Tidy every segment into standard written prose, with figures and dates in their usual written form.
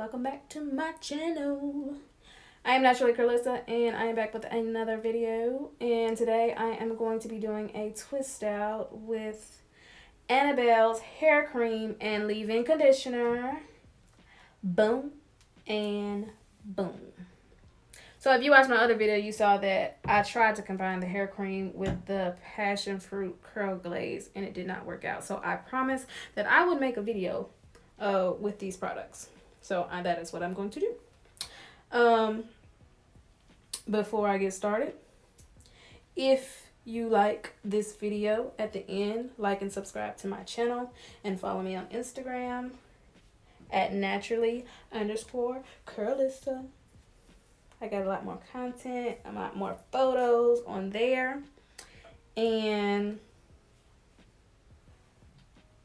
welcome back to my channel. I am naturally Curlysa and I am back with another video, and today I am going to be doing a twist out with Annabelle's hair cream and leave-in conditioner. Boom and boom. So if you watched my other video, you saw that I tried to combine the hair cream with the passion fruit curl glaze and it did not work out. So I promised that I would make a video with these products. So that is what I'm going to do. Before I get started, if you like this video, at the end, like and subscribe to my channel and follow me on Instagram at naturally_Curlysa. I got a lot more content, a lot more photos on there, and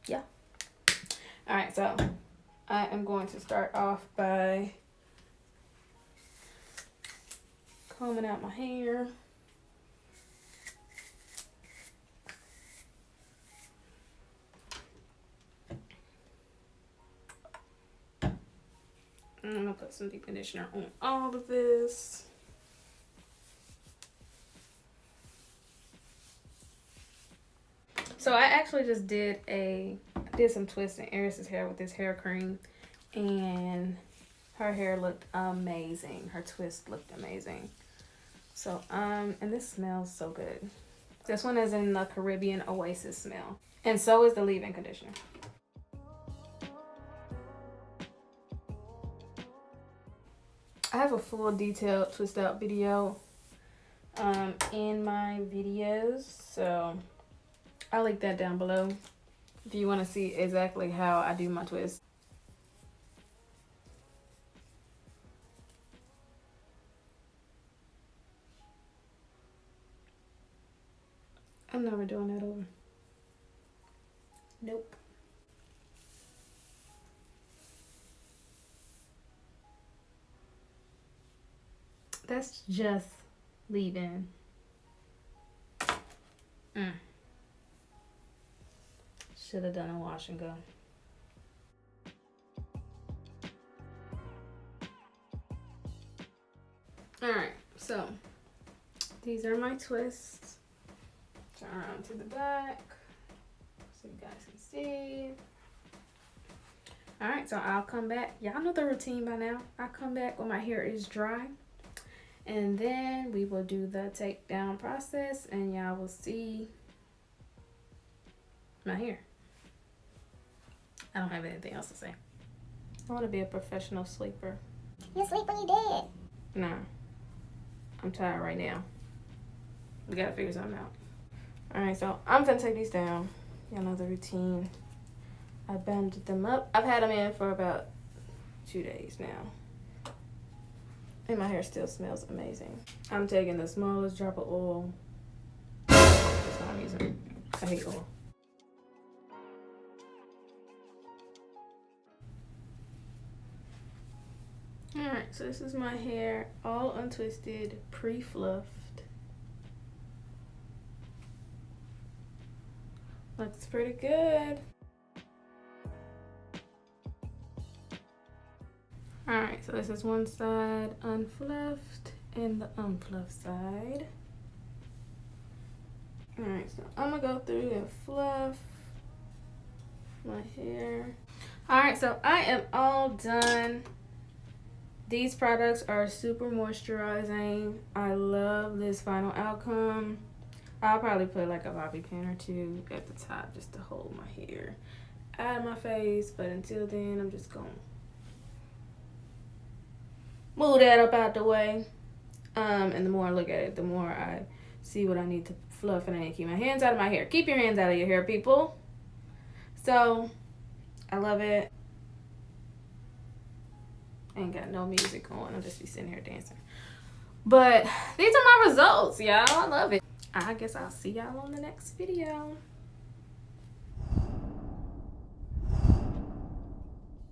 yeah. All right, so I am going to start off by combing out my hair. I'm gonna put some deep conditioner on all of this. So I actually just did some twists in Eris's hair with this hair cream, and her hair looked amazing. Her twist looked amazing. So and this smells so good. This one is in the Caribbean Oasis smell, and so is the leave-in conditioner. I have a full detailed twist out video in my videos, so I'll link that down below if you want to see exactly how I do my twist. I'm never doing that over. Nope. That's just leave-in. Should have done a wash and go. Alright, so these are my twists. Turn around to the back so you guys can see. Alright, so I'll come back. Y'all know the routine by now. I'll come back when my hair is dry, and then we will do the takedown process and y'all will see my hair. I don't have anything else to say. I want to be a professional sleeper. You sleep when you dead. Nah, I'm tired right now. We gotta figure something out. Alright, so I'm gonna take these down. Y'all know the routine. I banded them up. I've had them in for about 2 days now, and my hair still smells amazing. I'm taking the smallest drop of oil. That's what I'm using. I hate oil. Alright, so this is my hair, all untwisted, pre-fluffed. Looks pretty good. Alright, so this is one side unfluffed and the unfluffed side. Alright, so I'm gonna go through and fluff my hair. Alright, so I am all done. These products are super moisturizing. I love this final outcome. I'll probably put like a bobby pin or two at the top just to hold my hair out of my face, but until then I'm just gonna move that up out the way. And the more I look at it, the more I see what I need to fluff, and I need to keep my hands out of my hair. Keep your hands out of your hair, people. So I love it. I ain't got no music on. I'll just be sitting here dancing. But these are my results, y'all. I love it. I guess I'll see y'all on the next video.